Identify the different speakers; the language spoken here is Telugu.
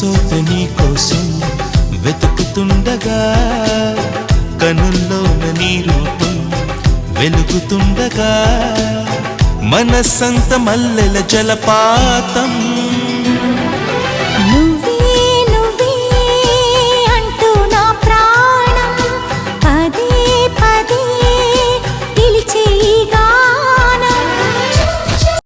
Speaker 1: సోత నీ కోసం వెతుకుతుండగా కనుల్లోన నీ రూపం వెలుగుతుండగా మనసంత మల్లెల జలపాతం